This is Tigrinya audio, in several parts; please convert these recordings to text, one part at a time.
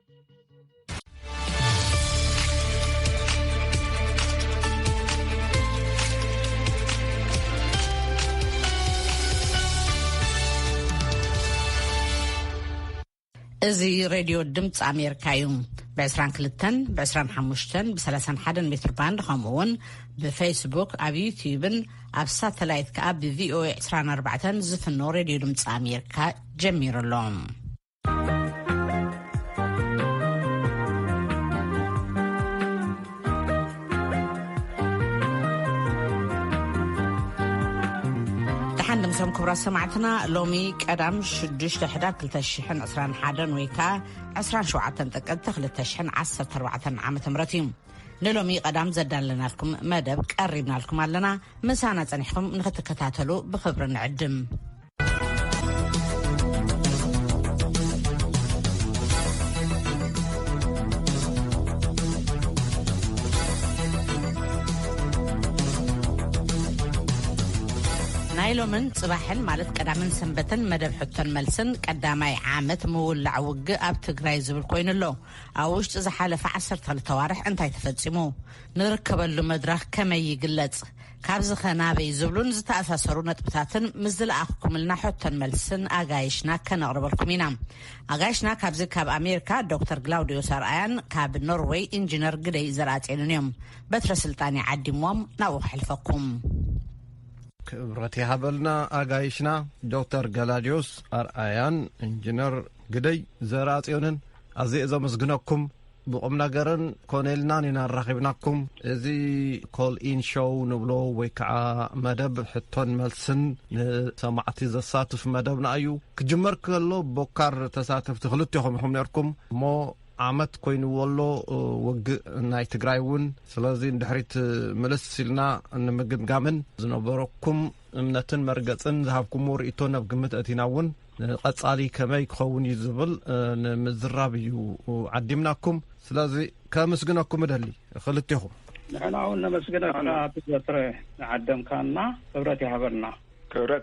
እዚ ሬድዮ ድምፂ ኣሜሪካ እዩ። ብ22 ብ25 ብ31 ሜትር ባንድ ከምኡውን ብፌስቡክ ኣብ ዩቲዩብን ኣብ ሳተላይት ከዓ ብቪኦኤ 24 ዝፍኖ ሬድዮ ድምፂ ኣሜሪካ ጀሚሩሎም። ንሰም ክብራ ሰማዕትና ሎሚ ቀዳም 6 ሕዳር 2021 ወይ ከዓ 27 ጥቅምቲ 2014 ዓመተ ምህረት እዩ። ንሎሚ ቀዳም ዘዳለናልኩም መደብ ቀሪብናልኩም ኣለና። ምሳና ጸኒሕኩም ንኽትከታተሉ ብኽብሪ ንዕድም። ናይሎምን ጽባሕን ማለት ቀዳምን ሰንበትን መደብ ሕቶን መልስን ቀዳማይ ዓመት ምውላዕ ውግእ ኣብ ትግራይ ዝብል ኮይኑሎ ኣብ ውሽጢ ዝሓለፈ 12 ዋርሕ እንታይ ተፈጺሙ ንርከበሉ መድረኽ ከመይ ይግለጽ ካብዚ ኸናበይ ዝብሉን ዝተኣሳሰሩ ነጥብታትን ምስ ዝለኣኽኩምልና ሕቶን መልስን ኣጋይሽና ከነቕርበልኩም ኢና። ኣጋይሽና ካብዚ ካብ ኣሜሪካ ዶክተር ግላውዲዮስ ኣርኣያን ካብ ኖርዌይ ኢንጂነር ግደይ ዘርኣጼንን እዮም። በትረ ስልጣን ዓዲሞም ናብኡ ክሕልፈኩም። ክብረት ይሃበልና ኣጋይሽና ዶክተር ገላዲዮስ ኣርኣያን ኢንጂነር ግደይ ዘርኣጼንን ኣዝየ ዘመስግነኩም ብቁም ነገርን ኮነልናን ኢና ራኺብናኩም። እዚ ኮል ኢን ሾው ንብሎ ወይ ከዓ መደብ ሕቶን መልስን ንሰማዕቲ ዘሳትፍ መደብና እዩ። ክጅመር ከሎ ቦካር ተሳተፍቲ ክልቲኹም ኢኹም ነርኩም እሞ ዓመት ኮይኑወሎ ውግእ ናይ ትግራይ እውን ስለዚ እንድሕሪት ምልስ ኢልና ንምግምጋምን ዝነበረኩም እምነትን መርገፅን ዝሃብኩምዎ ርእቶ ናብ ግምት እቲና እውን ቀጻሊ ከመይ ክኸውን እዩ ዝብል ንምዝራብ እዩ ዓዲምናኩም። ስለዚ ከምስግነኩም እደሊ ክልቲኹም። ንሕና እውን ነመስግነካ ብዘትረ ዓደምካና ክብረት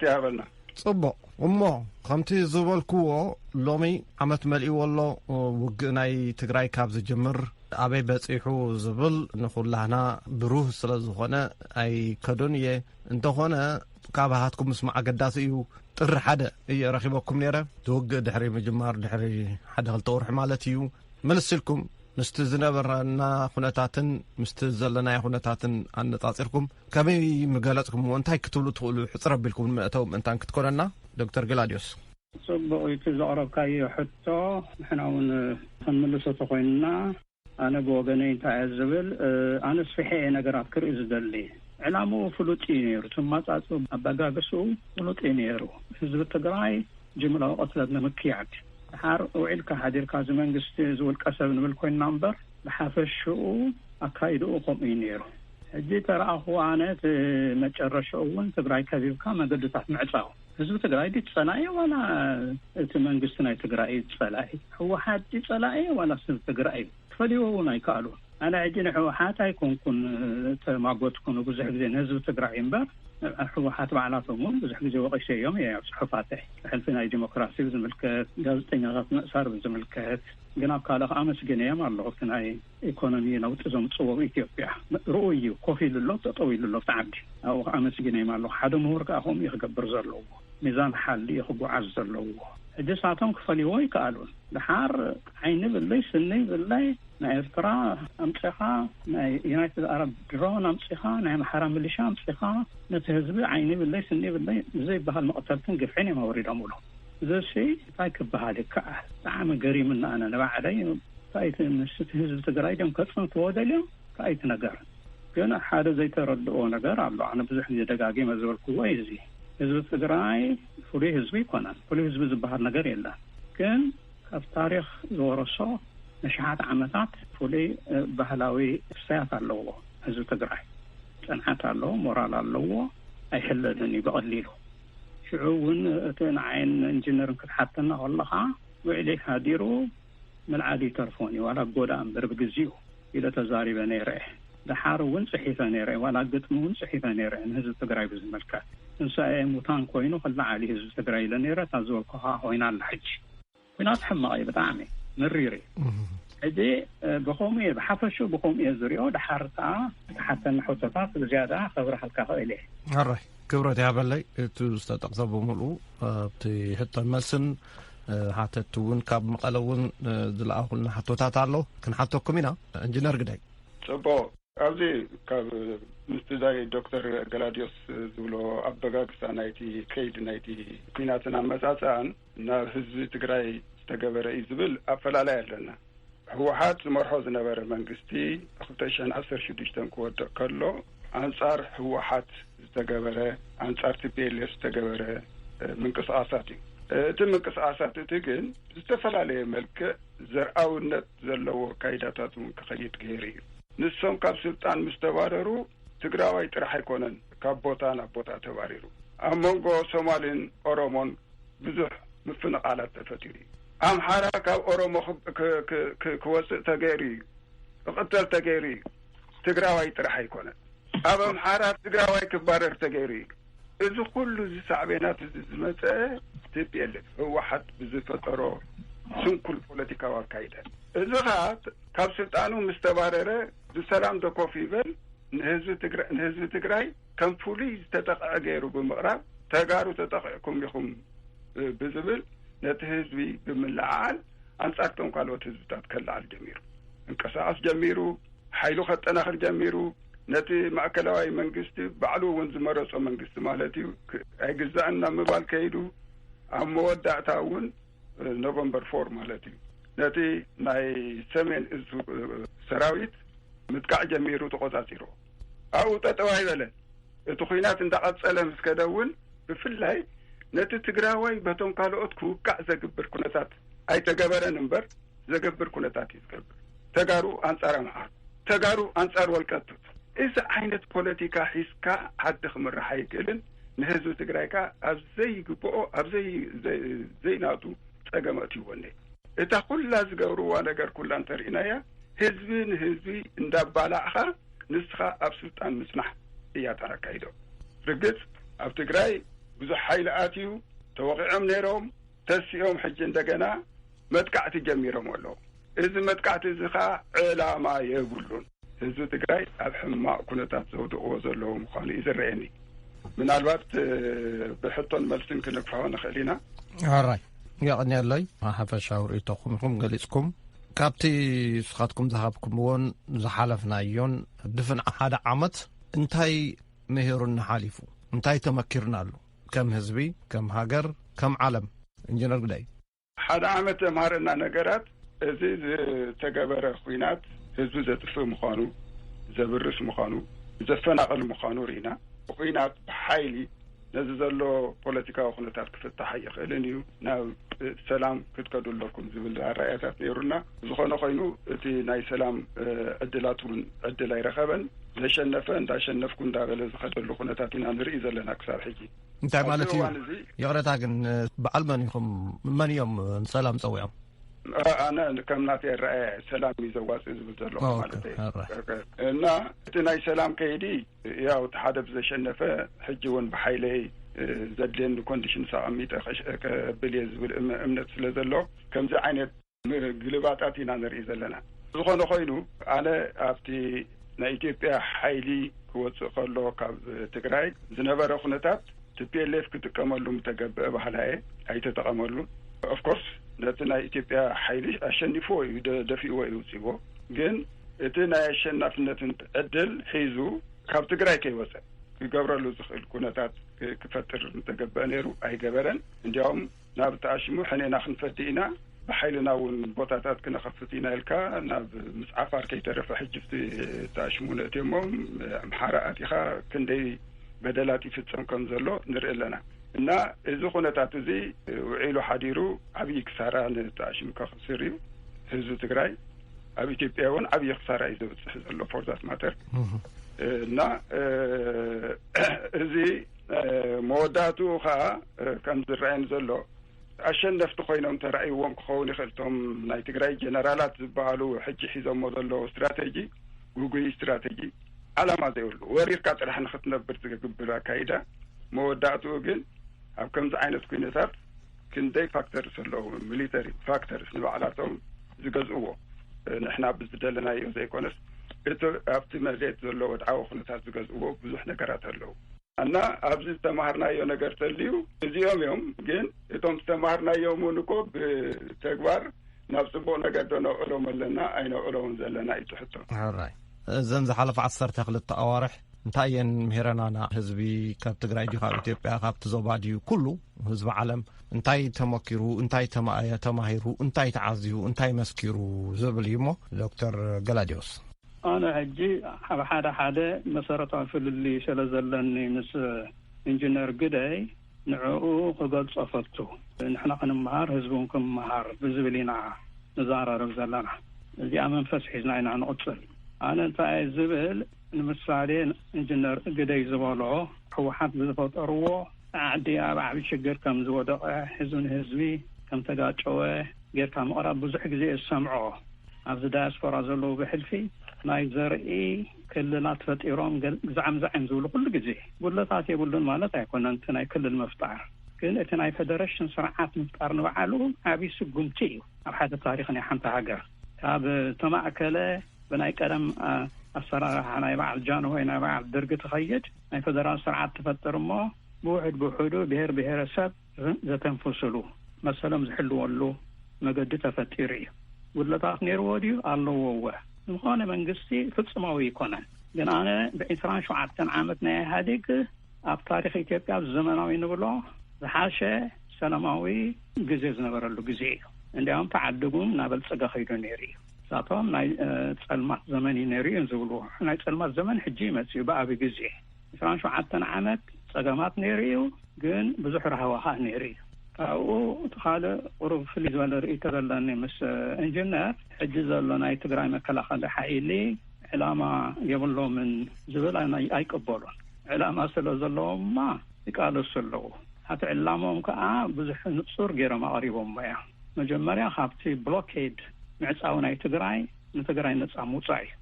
ይሃበልና ጽቡቕ እሞ ከምቲ ዝበልክዎ ሎሚ ዓመት መልእዎ ኣሎ ውግእ ናይ ትግራይ ካብ ዝጅምር ኣበይ በፂሑ ዝብል ንኹላህና ብሩህ ስለ ዝኾነ ኣይከዶን እየ። እንተኾነ ካብ ሃትኩም ምስማዕ ኣገዳሲ እዩ። ጥሪ ሓደ እየ ረኺበኩም ነይረ ትውግእ ድሕሪ ምጅማር ድሕሪ 1-2 ወርሒ ማለት እዩ። መልስልኩም ምስቲ ዝነበረና ኩነታትን ምስቲ ዘለናይ ኩነታትን ኣነጻጺርኩም ከመይ ምገለጽኩም እንታይ ክትብሉ ትኽእሉ ሕፅር ኣቢልኩም ንመእተው ምእንታን ክትኮነና ዶክተር ገላዲዮስ? ጽቡቕ እቲ ዘቕረብካዮ ሕቶ ንሕና እውን ክንምልሶ ተኾይንና ኣነ ብወገነይ እንታይ እየ ዝብል ኣነ ስፊሐ ነገራት ክርኢ ዝደሊ ዕላምኡ ፍሉጥ እዩ ነይሩ። ትማጻጽ ኣበጋገሱ ፍሉጥ እዩ ነይሩ። ህዝቢ ትግራይ ጅምላዊ ቐትለት ንምክያድ ድሓር ውዒልካ ሓዲርካ መንግስቲ ዝውልቀ ሰብ ንብል ኮይንና እምበር ብሓፈሽኡ ኣካይድኡ ከምኡ እዩ ነይሩ። ሕጂ ተረኣኽዎ ኣነ መጨረሻኡ እውን ትግራይ ከቢብካ መገድታት ምዕፃው ህዝቢ ትግራይ ዲጸላኢ ዋላ እቲ መንግስቲ ናይ ትግራይ ዲጸላኢ ህወሓት ዲጸላኢ ዋላ ሰብ ትግራይ ትፈልይዎ እውን ኣይከኣሉን። ኣነ ሕጂ ንሕወሓት ኣይኮንኩን ተማጎትኩን ብዙሕ ግዜ ንህዝቢ ትግራይ እምበር ሕወሓት ባዕላቶም እውን ብዙሕ ግዜ ወቒሰ እዮም እየ ኣብ ጽሑፋተይ ሕልፊ ናይ ዲሞክራሲ ብዝምልከት ጋዜጠኛታት ምእሳር ብዝምልከት ግን ኣብ ካልእ ኣመስግነ እዮም ኣለኹ እቲ ናይ ኢኮኖሚ ለውጢ ዘምጽዎ ኢትዮጵያ ርኡ እዩ ኮፍ ኢሉሎ ጠጠው ኢሉሎ ብትዓዲ ኣብኡ ኣመስግነ እዮም ኣለኹ። ሓደ ምሁር ከዓ ከምኡ ክገብር ዘለዎ ሚዛን ሓሊ ክጓዓዝ ዘለዎ ሕጂ ሳቶም ክፈልይዎ ይከኣሉን። ድሓር ዓይኒ ብለይ ስኒ ብለይ ናይ ኤርትራ ኣምፂኻ ናይ ዩናይትድ ኣረብ ድሮን ኣምፂኻ ናይ ኣምሓራ ሚሊሻ ኣምፂኻ ነቲ ህዝቢ ዓይኒ ብለይ ስኒ ብለይ ዘይበሃል መቕተልትን ግፍዕን እዮም ኣውሪዶም ብሎ ዘሲ እንታይ ክበሃል ይከኣል? ብጣዕሚ ገሪምና ኣነ ንባዕለይ ታይቲ ምስቲ ህዝቢ ትግራይ ደም ከጽንትዎ ደልዮም ታይቲ ነገር ግን ሓደ ዘይተረድኦ ነገር ኣሎ። ኣነ ብዙሕ ግዜ ደጋጊመ ዝበልክዎ እዚ ህዝቢ ትግራይ ፍሉይ ህዝቢ ይኮነን። ፍሉይ ህዝቢ ዝበሃል ነገር የለን። ግን ካብ ታሪክ ዝወረሶ ንሽሓት ዓመታት ፍሉይ ባህላዊ እሳያት ኣለዎ ህዝቢ ትግራይ። ጽንዓት ኣለዎ፣ ሞራል ኣለዎ፣ ኣይሕለልን እዩ ብቐሊሉ። ሽዑ እውን እቲ ንዓይን ኢንጂነርን ክትሓተና ከለኻ ውዕለይ ሓዲሩ መልዓሊ ተርፎን እዩ ዋላ ጎዳ እምበር ብግዚኡ ኢለ ተዛሪበ ነይረ። ድሓር እውን ጽሒፈ ነይረ ዋላ ግጥሚ እውን ጽሒፈ ነይረ ንህዝቢ ትግራይ ብዝመልከት እንሳኤ ሙታን ኮይኑ ክላዓሊ ህዝቢ ትግራይ ኢለ ነይረ። ታዝበልኩኻ ኮይና ኣላ ሕጂ ኩናት ሕማቕ እዩ ብጣዕሚ مريري اجي بخومي بحفشو بخومي زريو دحارتا حتى نحوتات زياده خبره حلقه اليه هراي كبرتي هبلي تستقصبوا ملو تي حتى مسن حتى تون كاب مقلون دلاقولنا حتوتات الله كنحطوكم هنا انجينير قداي صبو ابزي كاب مستداي دكتور غلاديوس زبلو ابغاكس نايتي كيد نايتي كيناتنا مساسان نا حزب تግራይ ተገበረ ይዝብል አፈላላይ ያለና ህወሓት መርሖ ዝነበረ መንግስቲ 2016 ከወደቀ ከሎ አንጻር ህወሓት ዝተገበረ አንጻር TPLF ዝተገበረ ምንቅስቃሳት እቲ ምንቅስቃሳት ግን ዝተፈላላየ መልክ ዘርአውነት ዘለዎ ካይዳታት ከኸይት ገይሪ ንሶም ካብ ስልጣን ምስተባረሩ ትግራዋይ ጥራሕ አይኮነን ካብ ቦታ ናብ ቦታ ተባሪሩ አሞንጎ ሶማሊን ኦሮሞን ብዙሕ ምፍንቃላት ተፈጢሩ አምሓራ ካብ ኦሮሞ ክወፅእ ተገይሪ እቅተል ተገይሪ ትግራዋይ ጥራሕ አይኮነን ኣብ አምሓራ ትግራዋይ ክባረር ተገይሪ እዚ ኩሉ ዝሳዕቤናት ዝመፀ TPLF ህወሓት ብዝፈጠሮ ስንኩል ፖለቲካዊ አካይደ እዚ ካብ ስልጣኑ ምስተባረረ ብሰላም ደኮፍ ይበል ንህዝቢ ትግራይ ከም ፖሊስ ተጠቅዐ ገይሩ ብምቕራብ ተጋሩ ተጠቅዕኩም ኢኹም ብዝብል ነቲ ህዝቢ ብምልዓል አንጻርቶም ካልኦት ህዝብታት ከልዓል ጀሚሩ እንቀሳቀስ ጀሚሩ ሓይሉ ከጠናኽር ጀሚሩ ነቲ ማእከላዊ መንግስቲ ባዕሉ እውን ዝመረፆ መንግስቲ ማለት እዩ ኣይግዛእና ምባል ከይዱ ኣብ መወዳእታ እውን ኖቨምበር 4 ማለት እዩ ነቲ ናይ ሰሜን እዙ ሰራዊት ምጥቃዕ ጀሚሩ ተቆጻጺሩ ኣብኡ ጠጠው ኣይበለን እቲ ኩናት እንዳቀጸለ ምስከደውን ብፍላይ ነቲ ትግራዋይ በቶም ካልኦት ክውቃዕ ዘግብር ኩነታት ኣይተገበረን እምበር ዘግብር ኩነታት ይዝገብር ተጋሩ አንጻር አምሓራ ተጋሩ አንጻር ወልቀቱት እዚ ዓይነት ፖለቲካ ሒስካ ዓዲ ክምራሕ ኣይክእልን ንህዝቢ ትግራይካ ኣብ ዘይግብኦ ኣብ ዘይናቱ ፀገመት ይወነ እታ ኩላ ዝገብርዋ ነገር ኩላ እንተርኢናያ ህዝቢ ንህዝቢ እንዳባላዕኻ ንስኻ ኣብ ስልጣን ምጽናሕ እያ ተራካይዶ ርግጽ ኣብ ትግራይ ብዙሕ ሓይሊ ኣትዩ ተወቂዖም ነይሮም ተሲኦም ሕጂ እንደገና መጥቃዕቲ ጀሚሮም ኣለዉ እዚ መጥቃዕቲ እዚ ኸ ዕላማ የብሉን ህዝቢ ትግራይ ኣብ ሕማቅ ኩነታት ዘውድቕዎ ዘለዉ ምዃኑ እዩ ዝረአየኒ ምናልባት ብሕቶን መልስን ክንግፋዎ ንኽእል ኢና ኣራይ ያቕኒለይ ሓፈሻዊ ርእቶኹም ኢኹም ገሊጽኩም ካብቲ ስኻትኩም ዝሃብኩምዎን ዝሓለፍናዮን ድፍን ሓደ ዓመት እንታይ ምሂሩና ሓሊፉ እንታይ ተመኪርና ኣሎ ከም ህዝቢ ከም ሃገር ከም ዓለም ኢንጂነር ግዳይ ሓደ ዓመት ተማሃረና ነገራት እዚ ዝተገበረ ኩናት ህዝቢ ዘጥፍእ ምዃኑ ዘብርስ ምዃኑ ዘፈናቐል ምዃኑ ርኢና ኩናት ብሓይሊ ነዚ ዘሎ ፖለቲካዊ ኩነታት ክፍታሕ ኣይኽእልን እዩ ናብ ሰላም ክትከዱ ኣለኩም ዝብል ኣረኣያታት ነይሩና ዝኾነ ኮይኑ እቲ ናይ ሰላም ዕድላት እውን ዕድል ኣይረኸበን ዘሸነፈ እንዳሸነፍኩ እንዳበለ ዝኸደሉ ኩነታት ኢና ንርኢ ዘለና ክሳብ ሕጂ እንታይ ማለት እዩ ይቕረታ ግን በዓል መን ኢኹም መን እዮም ሰላም ፀዊዖም ኣነ ከም ናተይ ኣረኣያ ሰላም እዩ ዘዋፅእ ዝብል ዘሎ ማለት እዩ እና እቲ ናይ ሰላም ከይዲ ያው እቲ ሓደ ብዘሸነፈ ሕጂ እውን ብሓይለይ ዘድልየኒ ኮንዲሽን ኣቐሚጠ ከብል እየ ዝብል እምነት ስለ ዘሎ ከምዚ ዓይነት ግልባጣት ኢና ንርኢ ዘለና ዝኾነ ኮይኑ ኣነ ኣብቲ ናይ ኢትዮጵያ ሓይሊ ክወፅእ ከሎ ካብ ትግራይ ዝነበረ ኩነታት TPLF ክጥቀመሉ ምተገብአ ባህላየ ኣይተጠቐመሉ ኦፍኮርስ ነቲ ናይ ኢትዮጵያ ሓይሊ ኣሸኒፎ እዩ ደፊእዎ እዩ ውፅዎ ግን እቲ ናይ ኣሸናፍነትን ዕድል ሒዙ ካብ ትግራይ ከይወፅእ ክገብረሉ ዝኽእል ኩነታት ክፈጥር እንተገብአ ነይሩ ኣይገበረን እንዲያውም ናብ ተኣሽሙ ሕኔና ክንፈቲ ኢና ብሓይልና እውን ቦታታት ክነኸፍት ኢና ኢልካ ናብ ምፅዓፋር ከይተረፈ ሕጅፍቲ ተኣሽሙ ነእትዮሞም ኣምሓራ ኣቲኻ ክንደይ በደላት ይፍፀም ከም ዘሎ ንርኢ ኣለና እና እዚ ኩነታት እዚ ውዒሉ ሓዲሩ ዓብዪ ክሳራ ንተኣሽሙ ከኽስር እዩ ህዝቢ ትግራይ ኣብ ኢትዮጵያ እውን ዓብዪ ክሳራ እዩ ዘብፅሕ ዘሎ ፎር ዛት ማተር እና እዚ መወዳእትኡ ከዓ ከም ዝረአየን ዘሎ ኣሸነፍቲ ኮይኖም ተራእይዎም ክኸውን ይኽእልቶም ናይ ትግራይ ጀነራላት ዝበሃሉ ሕጂ ሒዞሞ ዘለዎ ስትራቴጂ ውጉይ ስትራቴጂ ዓላማ ዘይብሉ ወሪርካ ጥራሕ ንኽትነብር ዝግብር ኣካይዳ መወዳእትኡ ግን ኣብ ከምዚ ዓይነት ኩነታት ክንደይ ፋክተርስ ኣለዉ ሚሊተሪ ፋክተርስ ንባዕላቶም ዝገዝእዎ ንሕና ብዝደለናዮ ዘይኮነስ እቲ ኣብቲ መሬት ዘሎ ወድዓዊ ኩነታት ዝገዝእዎ ብዙሕ ነገራት ኣለዉ እና ኣብዚ ዝተማሃርናዮ ነገር ተልዩ እዚኦም እዮም ግን እቶም ዝተማሃርናዮም እኮ ብተግባር ናብ ጽቡቕ ነገር ነውዕሎም ኣለና ኣይነውዕሎም ዘለና ይትሕቶ ሕራይ እዘን ዝሓለፈ 12 ኣዋርሕ እንታየን ምሄረናና ህዝቢ ካብ ትግራይ ዲ ካብ ኢትዮጵያ ካብ ዞባዲዩ ኩሉ ህዝቢ ዓለም እንታይ ተመኪሩ እንታይ ተማሂሩ እንታይ ተዓዝዩ እንታይ መስኪሩ ዝብል እሞ ዶክተር ገላዲዮስ ኣነ ሕጂ ኣብ ሓደ መሰረታዊ ፍልሊ ስለ ዘለኒ ምስ ኢንጂነር ግደይ ንዕኡ ክገልጾ ፈቱ ንሕና ክንመሃር ህዝቡን ክመሃር ብዝብል ኢና ንዛረብ ዘለና እዚኣ መንፈስ ሒዝና ኢና ንቕፅል ኣነ እንታይ ዝብል ንምሳሌ ኢንጂነር ግደይ ዝበሎ ሕወሓት ዝፈጠርዎ ዓዲ ኣብ ዓብዪ ሽግር ከም ዝወደቐ ህዝቢ ከም ተጋጨወ ጌርካ ምቕራብ ብዙሕ ግዜ ዝሰምዖ ኣብዚ ዳያስፖራ ዘለዉ ብሕልፊ ናይ ዘርኢ ክልላት ፈጢሮም ግዛዕምዛዕም ዝብሉ ኩሉ ግዜ ጉለታት የብሉን ማለት ኣይኮነን እቲ ናይ ክልል ምፍጣር ግን እቲ ናይ ፌደሬሽን ስርዓት ምፍጣር ንባዕሉ ዓብዪ ስጉምቲ እዩ ኣብ ሓደ ታሪክ ናይ ሓንቲ ሃገር ካብ ተማእከለ ብናይ ቀደም ኣሰራርሓ ናይ በዓል ጃንሆይ ናይ በዓል ደርጊ ትኸይድ ናይ ፌደራል ስርዓት ትፈጥር እሞ ብውሕድ ብውሕዱ ብሄር ብሄረሰብ ዘተንፍስሉ መሰሎም ዝሕልወሉ መገዲ ተፈጢሩ እዩ ጉድለታት ነይርዎ ድዩ ኣለዎ ዝኾነ መንግስቲ ፍጹማዊ ይኮነን ግን ኣነ ብ27 ዓመት ናይ ኢህአዴግ ኣብ ታሪክ ኢትዮጵያ ዘመናዊ ንብሎ ዝሓሸ ሰላማዊ ግዜ ዝነበረሉ ግዜ እዩ እንዲያውም ተዓድጉም ናበልጸገ ኸይዱ ነይሩ እዩ ሳቶም ናይ ጸልማት ዘመን ነይሩ እዩ ዝብሉ ናይ ጸልማት ዘመን ሕጂ ይመጽኡ ብኣብይ ግዜ 27 ዓመት ጸገማት ነይሩ እዩ ግን ብዙሕ ረሃዋኻ ነይሩ እዩ ካብኡ ተኻለ ቁሩብ ፍልይ ዝበለ ርእይቶ ዘለኒ ምስ ኢንጂነር ሕጂ ዘሎ ናይ ትግራይ መከላኸሊ ሓይሊ ዕላማ የብሎምን ዝብል ኣይቅበሉን ዕላማ ስለ ዘለዎማ ይቃለሱ ኣለዉ ሓቲ ዕላሞም ከዓ ብዙሕ ንጹር ገይሮም ኣቕሪቦም እያ መጀመርያ ካብቲ ብሎኬድ ምዕፃው ናይ ትግራይ ንትግራይ ነፃ ምውፃእ እዩ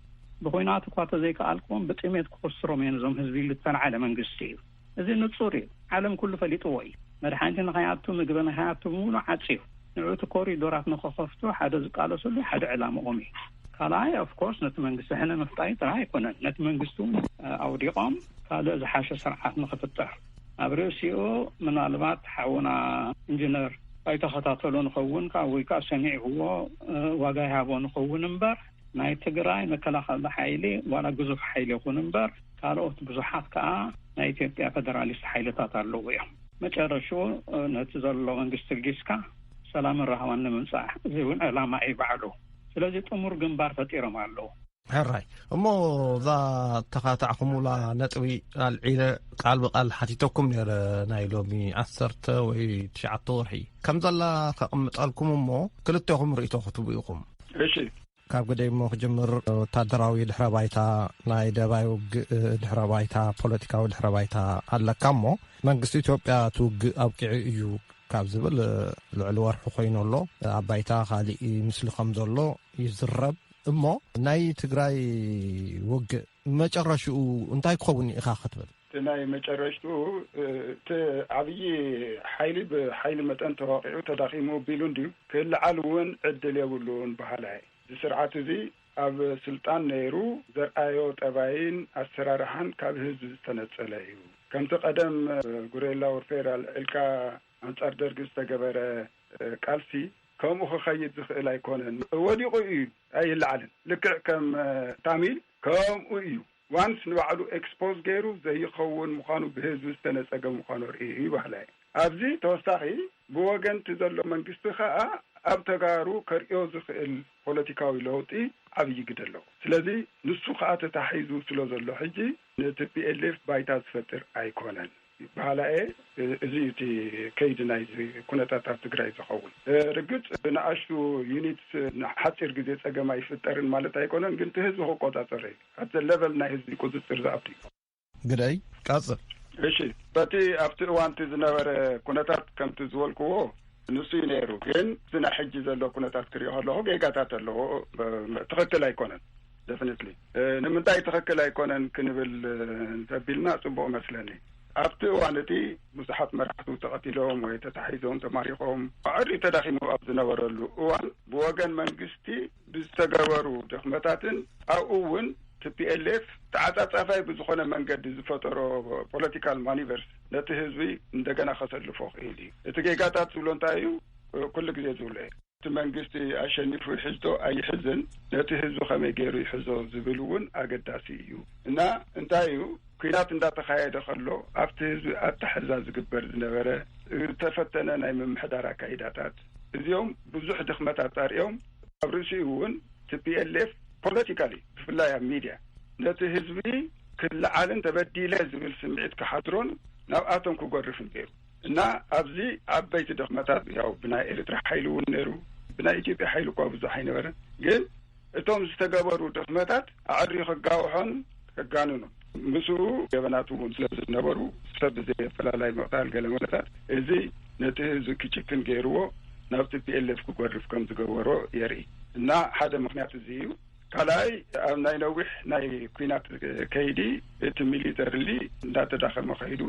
ብኹናት እኳ ተዘይከኣልኩም ብጥሜት ክኽስሮም እዮም እዞም ህዝቢ ዝተልዓለ መንግስቲ እዩ እዚ ንጹር እዩ ዓለም ኩሉ ፈሊጥዎ እዩ መድሓንቲ ንኸያቱ ምግቢ ንኸያቱ ሙሉ ዓፂዩ ንዑቲ ኮሪዶራት ንኸኸፍቱ ሓደ ዝቃለሰሉ ሓደ ዕላምኦም እዩ ካልኣይ ኦፍኮርስ ነቲ መንግስቲ ሕነ ምፍጣይ ጥራሕ ኣይኮነን ነቲ መንግስቱ ኣውዲቖም ካልእ ዝሓሸ ስርዓት ንኽፍጠር ኣብ ርእሲኡ ምናልባት ሓውና ኢንጂነር ኣይተኸታተሎ ንኸውን ወይ ከዓ ሰሚዕዎ ዋጋ ይሃቦ ንኸውን እምበር ናይ ትግራይ መከላኸሊ ሓይሊ ዋላ ግዙፍ ሓይሊ ይኹን እምበር ካልኦት ብዙሓት ከዓ ናይ ኢትዮጵያ ፌደራሊስት ሓይልታት ኣለዉ እዮም መጨረሹ ነቲ ዘሎ መንግስቲ ጊስካ ሰላምን ረሃዋን ንምምፃእ እዚ እውን ዕላማ እዩ ባዕሉ ስለዚ ጥሙር ግንባር ፈጢሮም ኣለዉ ሕራይ እሞ እዛ ተኻታዕኹሙላ ነጥቢ ኣልዒለ ቃል ብቃል ሓቲተኩም ነይረ ናይ ሎሚ 10 ወይ 9 ወርሒ ከም ዘላ ከቕምጠልኩም እሞ ክልተኹም ርእይቶ ክትቡ ኢኹም እሺ ካብ ግደይ እሞ ክጅምር ወታደራዊ ድሕረ ባይታ ናይ ደባይ ውግእ ድሕረ ባይታ ፖለቲካዊ ድሕረ ባይታ ኣለካ እሞ መንግስቲ ኢትዮጵያ ትውግእ ኣብቂዑ እዩ ካብ ዝብል ልዕሊ ወርሒ ኮይኑ ኣሎ ኣብ ባይታ ካሊእ ምስሊ ከም ዘሎ ይዝረብ እሞ ናይ ትግራይ ውግእ መጨረሽኡ እንታይ ክኸውን ኢኻ ክትብል ናይ መጨረሽቱ እቲ ዓብዪ ሓይሊ ብሓይሊ መጠን ተዋቂዑ ተዳኺሙ ቢሉ እንድዩ ክልዓል እውን ዕድል የብሉን ባህላይ እዚ ስርዓት እዚ ኣብ ስልጣን ነይሩ ዘርአዮ ጠባይን ኣሰራርሓን ካብ ህዝቢ ዝተነጸለ እዩ ከምቲ ቀደም ጉሬላ ወርፌር ኣልዕልካ ኣንጻር ደርጊ ዝተገበረ ቃልሲ ከምኡ ክኸይድ ዝኽእል ኣይኮነን ወዲቑ እዩ ኣይለዓልን ልክዕ ከም ታሚል ከምኡ እዩ ዋንስ ንባዕሉ ኤክስፖዝ ገይሩ ዘይኸውን ምዃኑ ብህዝቢ ዝተነጸገ ምዃኑ ርኢ ባህላይ ኣብዚ ተወሳኺ ብወገንቲ ዘሎ መንግስቲ ከዓ ኣብ ተጋሩ ከርእዮ ዝኽእል ፖለቲካዊ ለውጢ ዓብዪ ግደ ኣለዎ ስለዚ ንሱ ከዓ ተታሒዙ ስለ ዘሎ ሕጂ ንቲፒኤልኤፍ ባይታ ዝፈጥር ኣይኮነን ባህላኤ እዚ እቲ ከይዲ ናይ ኩነታት ኣብ ትግራይ ዝኸውን ርግፅ ብንኣሽቱ ዩኒት ሓፂር ግዜ ፀገማ ይፍጠርን ማለት ኣይኮነን ግን እቲ ህዝቢ ክቆፃፀር እዩ ኣቲ ሌቨል ናይ ህዝቢ ቁፅፅር ዝኣብዲ ግደይ ቃፅር እሺ በቲ ኣብቲ እዋንቲ ዝነበረ ኩነታት ከምቲ ዝበልክዎ ንሱ እዩ ነይሩ ግን ዝና ሕጂ ዘሎ ኩነታት ክሪኦ ከለኹ ጌጋታት ኣለዎ ትኽክል ኣይኮነን ደፍኒትሊ ንምንታይ ትኽክል ኣይኮነን ክንብል እንተቢልና ፅቡቅ መስለኒ ኣብቲ እዋንቲ ብዙሓት መራሕቲ ተቐቲሎም ወይ ተታሒዞም ተማሪኾም ኣዕሪ ተዳኺሙ ኣብ ዝነበረሉ እዋን ብወገን መንግስቲ ብዝተገበሩ ድኽመታትን ኣብኡ እውን TPLF ተዓጻጻፋይ ብዝኾነ መንገዲ ዝፈጠሮ ፖለቲካል ማኒቨርስ ነቲ ህዝቢ እንደገና ከሰልፎ ክኢል እዩ። እቲ ጌጋታት ዝብሎ እንታይ እዩ? ኩሉ ግዜ ዝብሎ እቲ መንግስቲ ኣሸኒፉ ይሕዝቶ ኣይሕዝን ነቲ ህዝቢ ከመይ ገይሩ ይሕዞ ዝብል እውን ኣገዳሲ እዩ እና እንታይ እዩ ኩናት እንዳተኻየደ ከሎ ኣብቲ ህዝቢ ኣተሓዛ ዝግበር ዝነበረ ዝተፈተነ ናይ ምምሕዳር ኣካይዳታት እዚኦም ብዙሕ ድኽመታት ጣርዮም ኣብ ርእሲኡ እውን TPLF ፖለቲካሊ ብፍላይ ኣብ ሚድያ ነቲ ህዝቢ ክለዓልን ተበዲለ ዝብል ስምዒት ክሓድሮን ናብኣቶም ክጎርፍን ገይሩ እና ኣብዚ ዓበይቲ ድኽመታት ያው ብናይ ኤርትራ ሓይሊ እውን ነይሩ ብናይ ኢትዮጵያ ሓይሊ እኳ ብዙሕ ኣይነበረን ግን እቶም ዝተገበሩ ድኽመታት ኣዕሪ ክጋውሖን ከጋንኑ ምስኡ ገበናት እውን ስለዝነበሩ ሰብ ዘየፈላላይ መቕታል ገለመለታት እዚ ነቲ ህዝቢ ክጭክን ገይርዎ ናብ TPLF ክጎርፍ ከም ዝገበሮ የርኢ እና ሓደ ምክንያት እዚ እዩ። ካልኣይ ኣብ ናይ ነዊሕ ናይ ኩናት ከይዲ እቲ ሚሊተሪ እንዳተዳኸመ ከይዱ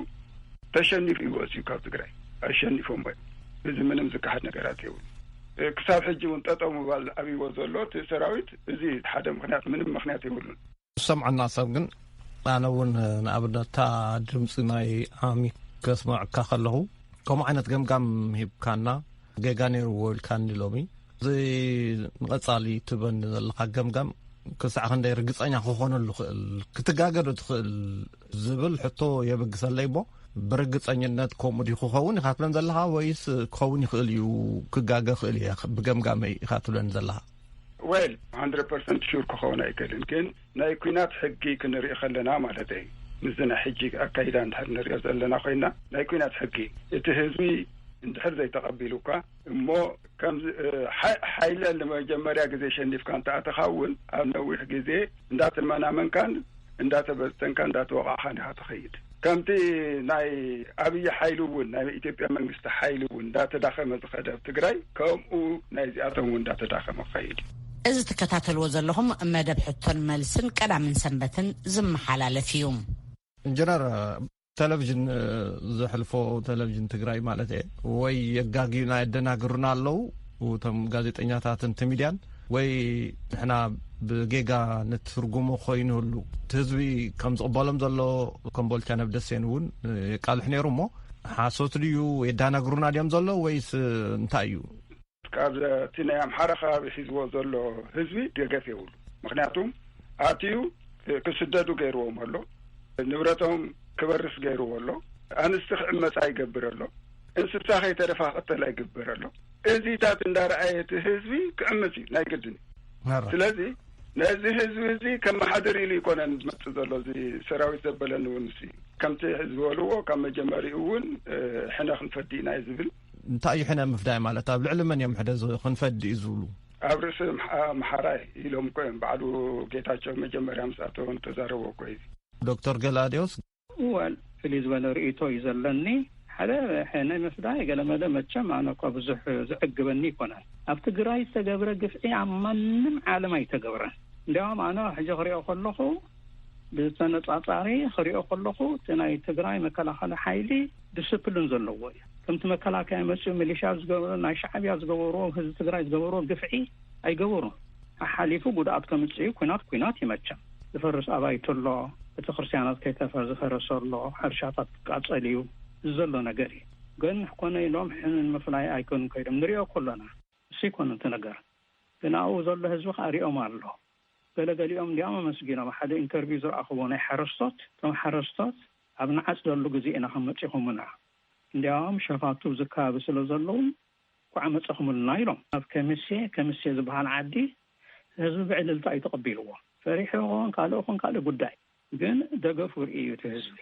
ተሸኒፉ ይወስዩ ካብ ትግራይ ኣሸኒፎም ወይ እዚ ምንም ዝካሓድ ነገራት የብሉ ክሳብ ሕጂ እውን ጠጠው ምባል ኣብይዎ ዘሎ እቲ ሰራዊት እዚ ሓደ ምክንያት ምንም ምክንያት የብሉን። ሰምዐና ሰብ ግን ኣነ እውን ንኣብነታ ድምፂ ናይ ኣሚ ከስማዕካ ከለኹ ከምኡ ዓይነት ገምጋም ሂብካና ጌጋ ነይሩዎ ኢልካኒ ሎሚ እዚ ንቐጻሊ ትበን ዘለካ ገምጋም ክሳዕ ክንደይ ርግፀኛ ክኾነሉ ክእል ክትጋገዶ ትኽእል ዝብል ሕቶ የበግሰለይ እሞ ብርግፀኝነት ከምኡ ዲ ክኸውን ኢኻ ትብለን ዘለካ ወይስ ክኸውን ይኽእል እዩ ክጋገ ክእል እየ ብገምጋመይ ኢኻ ትብለን ዘለካ? ዌል 100% ሹር ክኸውን ኣይክእልን ግን ናይ ኩናት ሕጊ ክንሪኢ ከለና ማለት እዩ ምዝና ሕጂ ኣካይዳ እንድሕር ንሪኦ ዘለና ኮይና ናይ ኩናት ሕጊ እቲ ህዝቢ እንድሕር ዘይተቐቢሉካ እሞ ከም ሓይለ ለመጀመርያ ግዜ ሸኒፍካ እንተኣትኸውን ኣብ ነዊሕ ግዜ እንዳተመናመንካን እንዳተበዝተንካ እንዳተወቃዕኻን ኢኻ ትኸይድ ከምቲ ናይ ኣብይ ሓይሉ እውን ናይ ኢትዮጵያ መንግስቲ ሓይሉ እውን እንዳተዳኸመ ዝኸደ ኣብ ትግራይ ከምኡ ናይ ዚኣቶም እውን እንዳተዳኸመ ክኸይድ እዚ ትከታተልዎ ዘለኹም መደብ ሕቶን መልስን ቀዳምን ሰንበትን ዝመሓላለፍ እዩ። ኢንጂነር ቴሌቪዥን ዘሕልፎ ቴሌቪዥን ትግራይ ማለት እየ ወይ የጋጊዩና የደናግሩና ኣለዉ እቶም ጋዜጠኛታትን ሚድያን ወይ ንሕና ብጌጋ ንትርጉሙ ኮይኑሉ ህዝቢ ከም ዝቕበሎም ዘሎ ኮምቦልቻ ነብደሴን እውን የቃልሕ ነይሩ እሞ ሓሶት ድዩ የዳናግሩና ድዮም ዘሎ ወይስ እንታይ እዩ? ካብ እቲ ናይ ኣምሓራ ከባቢ ሒዝዎ ዘሎ ህዝቢ ደገፍ የብሉ ምክንያቱም ኣትዩ ክስደዱ ገይርዎም ኣሎ ንብረቶም ክበርስ ገይርዎ ኣሎ ኣንስቲ ክዕመፃ ይገብር ኣሎ እንስሳ ከይተረፋ ቅተላ ይግበር ኣሎ እዚታት እንዳረኣየ እቲ ህዝቢ ክዕመፅ እዩ ናይ ግድን ስለዚ ነዚ ህዝቢ እዚ ከም ማሕደር ኢሉ ይኮነን ዝመፅእ ዘሎ እዚ ሰራዊት ዘበለን እውን ሲ ከምቲ ዝበልዎ ካብ መጀመሪኡ እውን ሕነ ክንፈዲ ኢና ዝብል እንታይ እዩ ሕነ ምፍዳይ ማለት ኣብ ልዕሊ መን እዮም ሕደ ክንፈዲ እዩ ዝብሉ ኣብ ርእሲ ማሓራይ ኢሎም ኮይም ባዕሉ ጌታቸው መጀመርያ ምስኣተውን ተዛረቦ ኮይ ዶክተር ገላዲዮስ ወል ፍልይ ዝበለ ርእቶ እዩ ዘለኒ ሓደ ሕነ ምፍዳይ ገለመለ መቸም ኣነ እኳ ብዙሕ ዝዕግበኒ ይኮናል ኣብ ትግራይ ዝተገብረ ግፍዒ ኣብ ማንም ዓለም ኣይተገብረን እንዲያውም ኣነ ሕጂ ክሪኦ ከለኹ ብተነፃፃሪ ክሪኦ ከለኹ እቲ ናይ ትግራይ መከላኸሊ ሓይሊ ዲስፕሊን ዘለዎ እዩ ከምቲ መከላከያ መፅኡ ሚሊሻ ዝገበሮ ናይ ሻዕብያ ዝገበሮ ህዝቢ ትግራይ ዝገበሮ ግፍዒ ኣይገበሩን ሓሊፉ ጉድኣት ከምፅኡ ኩናት ይመቸም ዝፈርስ ኣባይቱ ኣሎ እቲ ክርስቲያናት ከይተፈረሰሎ ሕርሻታት ትቃፀል እዩ ዘሎ ነገር እዩ ግን ኮነ ኢሎም ሕንን ምፍላይ ኣይኮኑን ከይዶም ንሪኦ ከለና እሱ ይኮነ እቲ ነገር ግን ኣብኡ ዘሎ ህዝቢ ከዓ ሪኦም ኣሎ ገለገሊኦም እንዲያውም መስጊኖም ሓደ ኢንተርቪው ዝረኣኽቦ ናይ ሓረስቶት እቶም ሓረስቶት ኣብ ንዓፅ ዘሎ ግዜ ኢና ከመፂኹምና እንዲያውም ሸፋቱ ዝከባቢ ስለ ዘለዉ ኳዓ መፅኹምልና ኢሎም ኣብ ከሚሴ ዝበሃል ዓዲ ህዝቢ ብዕልልታ እዩ ተቐቢልዎ ፈሪሑ ይኹን ካልእ ጉዳይ ግን ደገፉ ርኢ እዩ እቲ ህዝቢ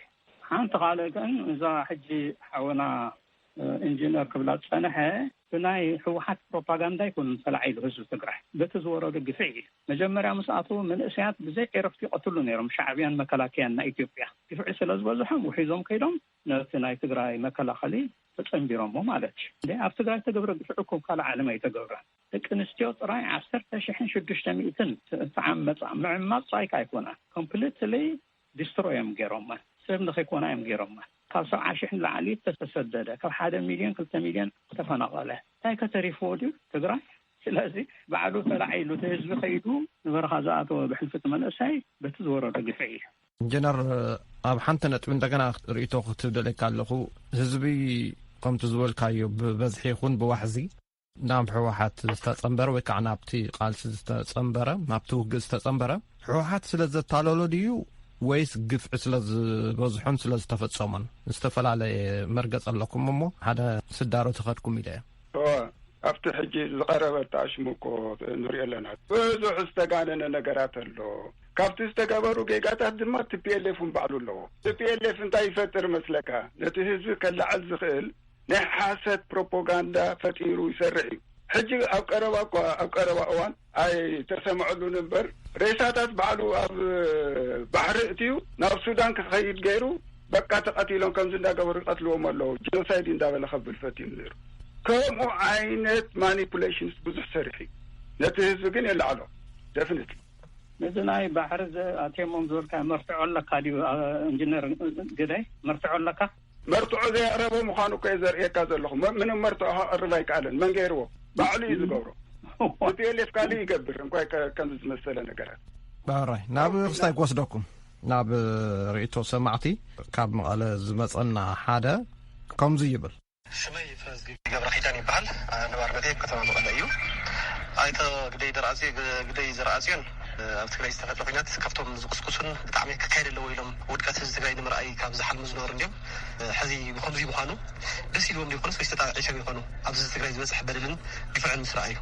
ሓንቲ ካልእ ግን እዛ ሕጂ ሓወና ኢንጂነር ክብላ ፀንሐ ብናይ ህወሓት ፕሮፓጋንዳ ይኩን ተላዒሉ ህዝቢ ትግራይ በቲ ዝወረዱ ግፍዒ መጀመርያ ምስኣቱ መንእሰያት ብዘይ ዕረፍቲ ይቀትሉ ነይሮም ሻዕብያን መከላከያን ናይ ኢትዮጵያ ግፍዒ ስለ ዝበዝሖም ውሒዞም ከይዶም ነቲ ናይ ትግራይ መከላኸሊ ተፀንቢሮሞ ማለት እዩ ኣብ ትግራይ ተገብረ ግፍዒ እኮ ካልእ ዓለም ኣይተገብረን ደቂ ኣንስትዮ ጥራይ 10,600 ተዓመፃ ምዕማፅ ፃይካ ኣይኮና ኮምፕሊትሊ ዲስትሮይ እዮም ገይሮማ ሰብ ንኸይኮና እዮም ገይሮማ ካብ 70,000 ንላዕሊ ተሰደደ ካብ 1 ሚልዮን 2 ሚልዮን ተፈናቀለ እንታይ ከተሪፎ ድዩ ትግራይ ስለዚ ባዕሉ ተላዒሉ ህዝቢ ከይዱ ንበረኻ ዝኣተወ ብሕልፍት መንእሰይ በቲ ዝወረደ ግፍዒ ኢንጂነር ኣብ ሓንቲ ነጥቢ እንደገና ርእይቶ ክትብደለካ ኣለኹ ህዝቢ ከምቲ ዝበልካዮ ብበዝሒ ይኹን ብዋሕዚ ናብ ሕወሓት ዝተጸንበረ ወይ ከዓ ናብቲ ቃልሲ ዝተጸንበረ ናብቲ ውግእ ዝተጸንበረ ሕወሓት ስለ ዘታለሎ ድዩ ወይስ ግፍዒ ስለ ዝበዝሖን ስለ ዝተፈጸሞን ዝተፈላለየ መርገጽ ኣለኩም እሞ ሓደ ስዳሮ ትኸድኩም ኢለ ኣብቲ ሕጂ ዝቐረበ ተኣሽሙ እኮ ንሪኦ ኣለና ብዙሕ ዝተጋነነ ነገራት ኣሎ ካብቲ ዝተገበሩ ጌጋታት ድማ TPLF ባዕሉ ኣለዎ TPLF እንታይ ይፈጥር መስለካ ነቲ ህዝቢ ከላዕል ዝኽእል ናይ ሓሰት ፕሮፓጋንዳ ፈጢሩ ይሰርሕ እዩ ሕጂ ኣብ ቀረባ እዋን ኣይ ተሰምዐሉን እምበር ሬሳታት ባዕሉ ኣብ ባሕሪ እትዩ ናብ ሱዳን ክኸይድ ገይሩ በቃ ተቐቲሎም ከምዚ እንዳገበሩ ይቐትልዎም ኣለዉ ጄኖሳይድ እንዳበለ ከብል ፈቲኑ ነይሩ ከምኡ ዓይነት ማኒፑሌሽንስ ብዙሕ ሰሪሕ እዩ ነቲ ህዝቢ ግን የላዕሎ ደፍኒትሊ ነዚ ናይ ባሕሪ ኣቴሞም ዝበልካ መርትዖ ኣለካ ድዩ ኢንጂነር ግዳይ መርትዖ ኣለካ መርትዖ ዘያረበ ምዃኑ እኮ ዘርእየካ ዘለኹ ምንም መርትዖ ክቐርብ ኣይከኣለን መን ገይርዎ ባዕሉ እዩ ዝገብሮ TPLF ካሊእ ይገብር እንኳይ ከምዚ ዝመሰለ ነገራት ባራይ ናብ ክስታይ ክወስደኩም ናብ ርእይቶ ሰማዕቲ ካብ መቐለ ዝመፀና ሓደ ከምዚ ይብል ሽመይ ፍረዝ ገብረ ኪዳን ይበሃል ነባር ቤቴ ከተማ መቐለ እዩ ኣይተ ግደይ ደራሲ ግደይ ዘራእሲዮን ኣብ ትግራይ ዝተፈጠረ ኩናት ካብቶም ዝቁስቁሱን ብጣዕሚ ክካየድ ኣለዎ ኢሎም ውድቀት ህዝቢ ትግራይ ንምርኣይ ካብ ዝሓልሙ ዝነበሩ እንዲኦም ሕዚ ብከምዚ ምዃኑ ደስ ኢልዎም ዲኮኑስ ወይ ዝተጣዕሸም ይኾኑ ኣብዚ ትግራይ ዝበፅሕ በደልን ግፍዕን ምስ ረኣዩ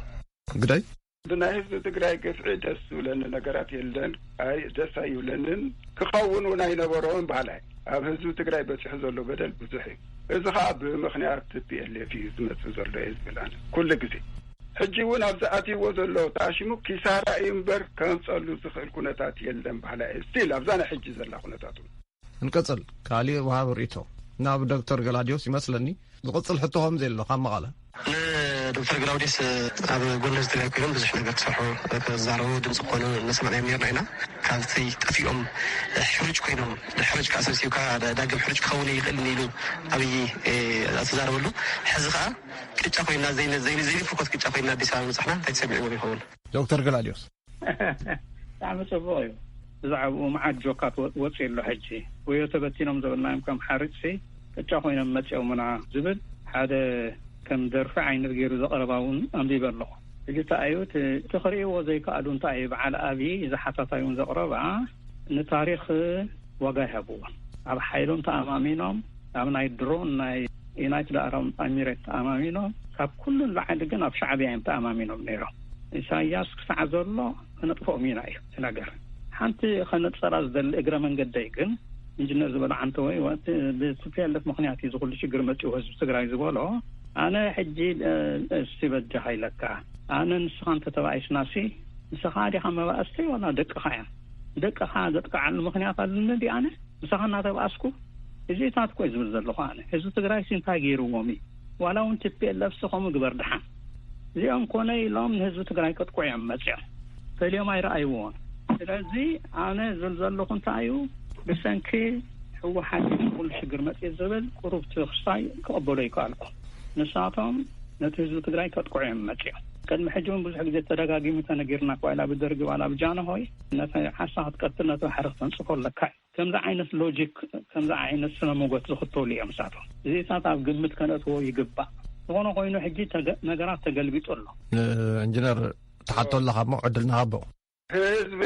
ግዳይ ብናይ ህዝቢ ትግራይ ግፍዒ ደስ ዝብለኒ ነገራት የለን ኣይ ደስ ኣይብለንን ክኸውን እውን ኣይነበሮን ባህላይ ኣብ ህዝቢ ትግራይ በፂሑ ዘሎ በደል ብዙሕ እዩ እዚ ከዓ ብምክንያት TPLF እዩ ዝመፅእ ዘሎ እየ ዝብል ኩሉ ግዜ ሕጂ እውን ኣብዚ ኣትይዎ ዘሎ ተኣሽሙ ኪሳራ እዩ እምበር ከምፀሉ ዝኽእል ኩነታት የለን ባህላይ ስቲል ኣብዛ ናይ ሕጂ ዘላ ኩነታት እንቀፅል ካሊእ ወሃብ ርእይቶ ናብ ዶክተር ገላዲዮስ ይመስለኒ ዝቕፅል ሕቶ ከምዚ ኣሎ ካብ መቐለ ዶክተር ገላውዲስ ኣብ ጎንደር ትግራይ ኮይኖም ብዙሕ ነገር ተሰርሑ ክዛረቡ ድምፂ ኮኑ እናሰማዕናዮም ነርና ኢና ካብቲ ጠፊኦም ሕሩጭ ኮይኖም ሕሩጭ ከዓ ሰብሲብካ ዳግም ሕሩጭ ክኸውን ይኽእል ኢሉ ኣብይ ተዛረበሉ ሕዚ ከዓ ቅጫ ኮይና ዘይንፍኮት ቅጫ ኮይና ኣዲስ ኣበባ ምፅሕና እንታይ ተሰሚዕዎም ይኸውን ዶክተር ገላዲዮስ ብጣዕሚ ፅቡቅ እዩ ብዛዕባኡ መዓት ጆካት ወፂ ኣሎ ሕጂ ወዮ ተበቲኖም ዘበልናዮም ከም ሓርጭ ቅጫ ኮይኖም መፅኦምና ዝብል ሓደ ከም ደርፊ ዓይነት ገይሩ ዘቐረባውን ኣንቢበ ኣለኹ እዚ ተኣዩ ትኽሪእዎ ዘይከኣሉ እንታይ እዩ በዓል ኣብዪ ዝሓታታዩ ዘቕረባ ንታሪክ ዋጋ ይሃብዎ ኣብ ሓይሎም ተኣማሚኖም ኣብ ናይ ድሮን ናይ ዩናይትድ አረብ ኤሚሬት ተኣማሚኖም ካብ ኩሉን ላዕሊ ግን ኣብ ሻዕብያ እዮም ተኣማሚኖም ነይሮም ኢሳያስ ክሳዕ ዘሎ ክነጥፎኦም ኢና እዩ እቲ ነገር ሓንቲ ከነፀራ ዝደሊ እግረ መንገደይ ግን ኢንጂነር ዝበሎ ዓንተ ወይ ብTPLF ምክንያት እዩ ዝኩሉ ሽግር መፅኡ ህዝቢ ትግራይ ዝበሎ ኣነ ሕጂ እስቲበጃ ሃይለካ ኣነ ንስኻ እንተ ተባኢስናሲ ንስኻ ዲኻ መባእስቲ ወላ ደቅኻ እያ ደቅኻ ዘጥቃዓሉ ምክንያት ኣለኒ ዲ ኣነ ንስኻ እናተባእስኩ እዚታት ኮይ ዝብል ዘለኹ ኣነ ህዝቢ ትግራይ እንታይ ገይርዎም እዩ ዋላ እውን TPLF ስኸሙ ግበር ድሓን እዚኦም ኮነ ኢሎም ንህዝቢ ትግራይ ከጥቁዕ እዮም መፅኦም ፈሊዮም ኣይረኣይዎን ስለዚ ኣነ ዝብል ዘለኹ እንታይ እዩ ብሰንኪ ሕወሓት ኩሉ ሽግር መፅኡ ዝብል ቁሩብ ትኽስታይ ክቕበሎ ይከኣልኩ ንሳቶም ነቲ ህዝቢ ትግራይ ከጥቁዕ እዮም መፅኦም ቅድሚ ሕጂ እውን ብዙሕ ግዜ ተደጋጊሙ ተነጊርና ዋላ ብደርጊ ዋላ ብጃንሆይ ነቲ ሓሳብ ክትቀትል ነቲ ባሕሪ ክተንፅፎ ኣለካ ከምዚ ዓይነት ሎጂክ ከምዚ ዓይነት ስነ ሞጎት ዝኽተሉ እዮም ንሳቶም እዚታት ኣብ ግምት ከነእትዎ ይግባእ ዝኾነ ኮይኑ ሕጂ ነገራት ተገልቢጡ ኣሎ ኢንጂነር ተሓቶ ኣለካ ሞ ዕድልና ሃቦ ህዝቢ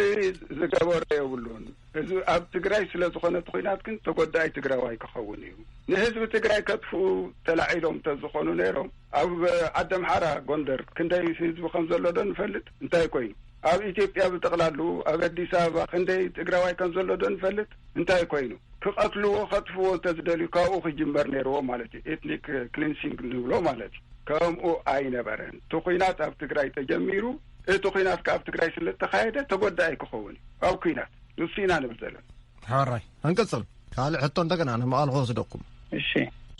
ዝገበሮ የብሉን ህዝቢ ኣብ ትግራይ ስለ ዝኾነት ኩናት ግን ተጎዳኢ ትግራዋይ ክኸውን እዩ ንህዝቢ ትግራይ ከጥፍኡ ተላዒሎም ተዝኾኑ ነይሮም ኣብ ዓዲ ኣምሓራ ጎንደር ክንደይ ህዝቢ ከም ዘሎ ዶ ንፈልጥ እንታይ ኮይኑ ኣብ ኢትዮጵያ ብጠቕላሉ ኣብ ኣዲስ ኣበባ ክንደይ ትግራዋይ ከም ዘሎ ዶ ንፈልጥ እንታይ ኮይኑ ክቐትልዎ ከጥፍዎ እንተዝደልዩ ካብኡ ክጅመር ነይርዎ ማለት እዩ ኤትኒክ ክሊንሲንግ ንብሎ ማለት እዩ ከምኡ ኣይነበረን እቲ ኩናት ኣብ ትግራይ ተጀሚሩ እቲ ኩናት ካብ ትግራይ ስለተኻየደ ተጎዳኢ ክኸውን ኣብ ኩናት ንሱ ኢና ንብል ዘለና ሓራይ እንቅፅል ካልእ ሕቶ እንደገና ንመቐለ ክወስደኩም እሺ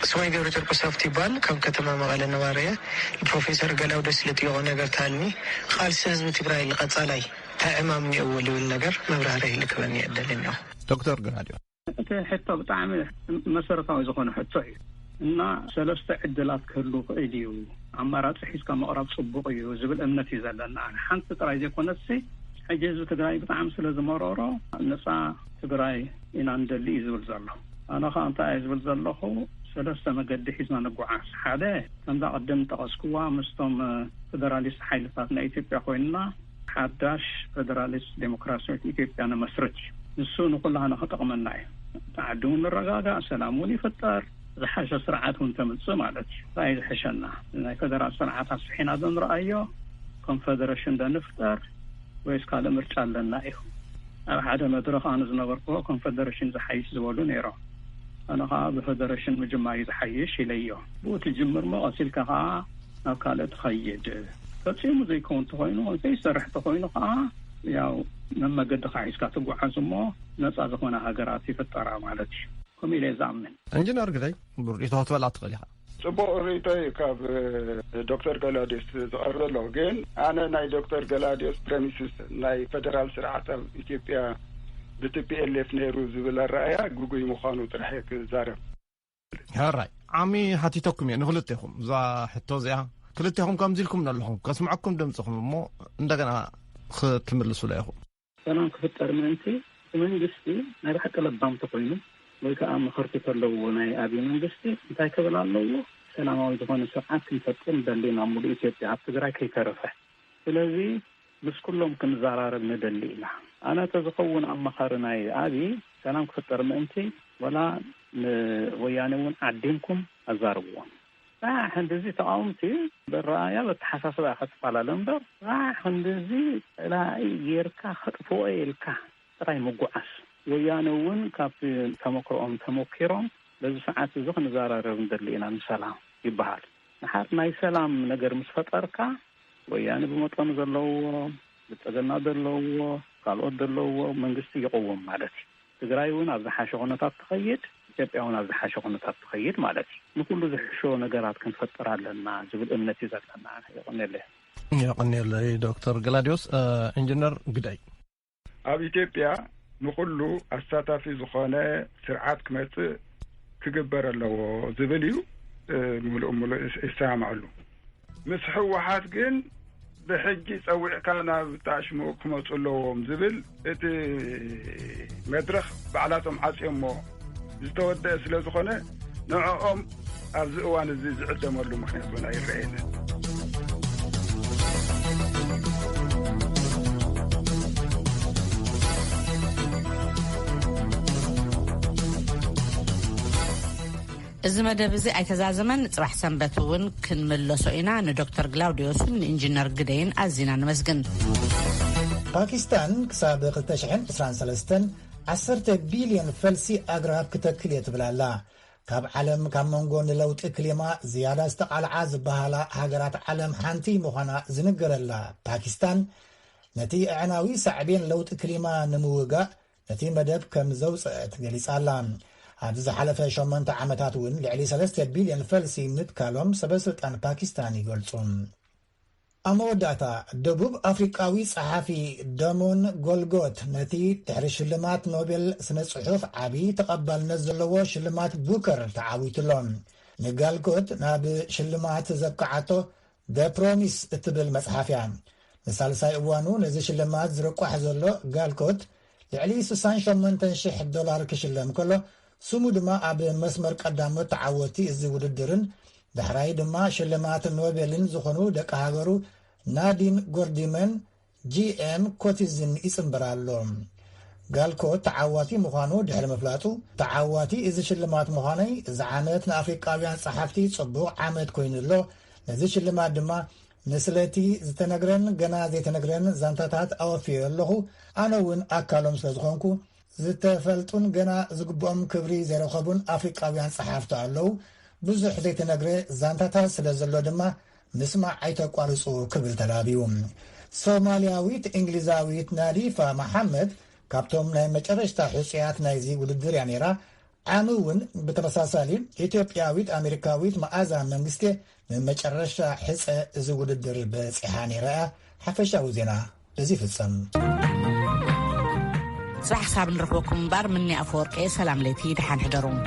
ስማይ ገብረ ጨርቆስ ሃፍቱ ይባል ካብ ከተማ መቐለ ነባርየ ፕሮፌሰር ገላውዲዮስ ልጥይቆ ነገር ታልኒ ቃልሲ ህዝቢ ትግራይ ልቐጻላይ እንታይ ዕማም እኒአዎ ልብል ነገር መብራህርያ ይልክበኒ የደልኒ ዶክተር ገላዲዮስ حتى بطعم مسارتاوي زخونه حتى እና ሰለስተ ዕድላት ክህሉ ክእል እዩ አማራጭ ሒዝካ መቅረብ ጽቡቅ እዩ ዝብል እምነት ይዘለና ሓንቲ ጥራይ ዘይኮነስ ሕጂ ህዝቢ ትግራይ ብጣዕሚ ስለ ዝመረሮ ነፃ ትግራይ ኢና እንደሊ ዝብል ዘሎ ኣነ ከዓ እንታይ ዝብል ዘለኹ ሰለስተ መገዲ ሒዝና ንጓዓስ ሓደ ከምዛ ቀደም ጠቀስኩዋ ምስቶም ፌደራሊስት ሓይልታት ናይ ኢትዮጵያ ኮይንና ሓዳሽ ፌደራሊስት ዴሞክራሲያዊት ኢትዮጵያ ነመስርት ንሱ ንኩላና ክጠቅመና እዩ ተዓድሙ ንረጋጋእ ሰላሙን ይፈጠር زحش سرعات ونتمص مالتي راي حشنا ናይ ፌደራል ስርዓት አስሒና ዘንራአዮ ኮንፌደሬሽን ደንፍጠር ወይስ ካለ ምርጫ አለና እዩ ኣብ ሓደ መድረኽ ኣነ ዝነበርኩ ኮንፌደሬሽን ዝሓይሽ ዝበሉ ነይሮ ኣነ ከዓ ብፌደሬሽን መጀመሪ ዝሓይሽ ኢለዮ ቦት ጅምር መቀሲልካ ከዓ ኣብ ካለ ተኸይድ ፈጽሙ ዘይኮን ተኾይኑ ዘይሰርሕ ተኾይኑ ከዓ ያው መመገድ ሓይስካ ትጓዓዝሞ ነፃ ዝኾነ ሃገራት ይፈጠራ ማለት እዩ كميلة زعمن. إنجنير قدي بريتوات ولا تقليها. صبوا ريتاي كاب دكتور جلاديس زارد لوجين أنا ناي دكتور جلاديس بريميسيس ناي فدرال سرعة إثيوبيا بتPLF نيروز ولا رأيا جوجي مخانو ترحيك زارب. هالرأي عمي حتيتكم يعني خلتهم زا حتى زيها خلتهم كم زيلكم نلهم كسمعكم دمتهم مو عندنا ختملسوا لهم. أنا كنت أرمنتي من جستي أنا حتى لبام تقولين. ወይ ከዓ መኸርቲ ተለው ናይ አብይ መንግስቲ እንታይ ከበላ አለው ሰላማዊ ዝኾነ ስርዓት ክንፈጥር ደሊና ሙሉ ኢትዮጵያ ኣብ ትግራይ ከይተረፈ ስለዚ ምስኩሎም ክንዛራረብ ንደሊ ኢና ኣነ ተዝኸውን ኣመኻሪ ናይ አብይ ሰላም ክፈጠር ምእንቲ ወላ ወያነውን ዓዲንኩም ኣዛርብዎም እንደዚ ተቃውምቲ ብራእያ በተሓሳስባ ከተፋላለ እምበር እንደዚ ላይ ጌርካ ከጥፍኦ ኢልካ ጥራይ መጓዓስ ወያነውን ካብ ተሞክሮም በዚ ሰዓት እዚ ክንዛራረብ እንደሊና ሰላም ይበሃል ንሓር ናይ ሰላም ነገር ምስ ፈጠርካ ወያነ ብመጠኑ ዘለዎ ብፀገና ዘለዎ ካልኦት ዘለዎ መንግስቲ ይቆወም ማለት እዩ ትግራይውን ኣብ ዝሓሸ ኩነታት ትኸይድ ኢትዮጵያውን ኣብ ዝሓሸ ኩነታት ትኸይድ ማለት እዩ ንኩሉ ዝሕሾ ነገራት ክንፈጥር ኣለና ዝብል እምነት ይዘለና ይቆነለ ዶክተር ገላዲዮስ ኢንጂነር ግዳይ ኣብ ኢትዮጵያ ንኩሉ አሳታፊ ዝኾነ ስርዓት ክመጽእ ክግበር ኣለዎ ዝብል እዩ ሙሉእ ይሰማዓሉ ምስ ህወሓት ግን ብሕጂ ፀዊዕካ ናብ ታሽሙ ክመጹ ኣለዎም ዝብል እቲ መድረኽ ባዕላቶም ዓጽዮሞ ዝተወደአ ስለ ዝኾነ ንዕኦም ኣብዚ እዋን እዚ ዝዕደመሉ ምክንያት እውን ኣይረአየንን እዚ መደብ እዚ ኣይተዛዘመን ጽባሕ ሰንበት እውን ክንመለሶ ኢና ንዶክተር ግላውዲዮስን ንኢንጂነር ግደይን ኣዚና ንመስግን ፓኪስታን ክሳብ 2023 10 ቢልዮን ፈልሲ ኣግራብ ክትተክል ትብላላ ካብ ዓለም ካብ መንጎ ንለውጢ ክሊማ ዝያዳ ዝተቃልዓ ዝበሃላ ሃገራት ዓለም ሓንቲ ምዃና ዝንገረላ ፓኪስታን ነቲ ዕናዊ ሳዕቤን ለውጢ ክሊማ ንምውጋእ ነቲ መደብ ከም ዘውፅአት ገሊጻላ ኣብዚ ዝሓለፈ 8 ዓመታት እውን ልዕሊ 3 ቢልዮን ፈልሲ ምትካሎም ሰበስልጣን ፓኪስታን ይገልጹ ኣመወዳእታ ደቡብ ኣፍሪቃዊ ጸሓፊ ደሞን ጎልጎት ነቲ ድሕሪ ሽልማት ኖቤል ስነ ጽሑፍ ዓብዪ ተቐባልነት ዘለዎ ሽልማት ቡከር ተዓዊትሎም ንጋልጎት ናብ ሽልማት ዘብቅዓቶ ደ ፕሮሚስ እትብል መጽሓፍ እያ ንሳልሳይ እዋኑ ነዚ ሽልማት ዝርቋሕ ዘሎ ጋልጎት ልዕሊ $68,000 ክሽለም ከሎ ስሙ ድማ ኣብ መስመር ቀዳሞት ተዓወቲ እዚ ውድድርን ድሕራይ ድማ ሽልማት ኖቤልን ዝኾኑ ደቂ ሃገሩ ናዲን ጎርዲመን ጂኤም ኮቲዝን ይጽምብራሎ ጋልኮት ተዓዋቲ ምዃኑ ድሕሪ ምፍላጡ ተዓዋቲ እዚ ሽልማት ምዃነይ እዚ ዓመት ንኣፍሪቃውያን ጸሓፍቲ ጽቡቕ ዓመት ኮይኑሎ ነዚ ሽልማት ድማ ንስለቲ ዝተነግረን ገና ዘይተነግረን ዛንታታት ኣወፊዮ ኣለኹ ኣነ እውን ኣካሎም ስለ ዝኾንኩ ዝተፈልጡን ገና ዝግብኦም ክብሪ ዘይረኸቡን ኣፍሪቃውያን ጸሓፍቲ ኣለዉ ብዙሕ ዘይተነግረ ዛንታታት ስለ ዘሎ ድማ ምስማዕ ኣይተቋርጹ ክብል ተላቢዩ ሶማልያዊት እንግሊዛዊት ናዲፋ መሐመድ ካብቶም ናይ መጨረሽታ ሕፁያት ናይዚ ውድድር እያ ነይራ ዓም እውን ብተመሳሳሊ ኢትዮጵያዊት ኣሜሪካዊት መዓዛ መንግስቲ ንመጨረሻ ሕፀ እዚ ውድድር በፂሓ ነይራ ሓፈሻዊ ዜና እዚ ፍጸም صباح حساب نركبكم بار مني أفورك سلام ليتي دحان حدرون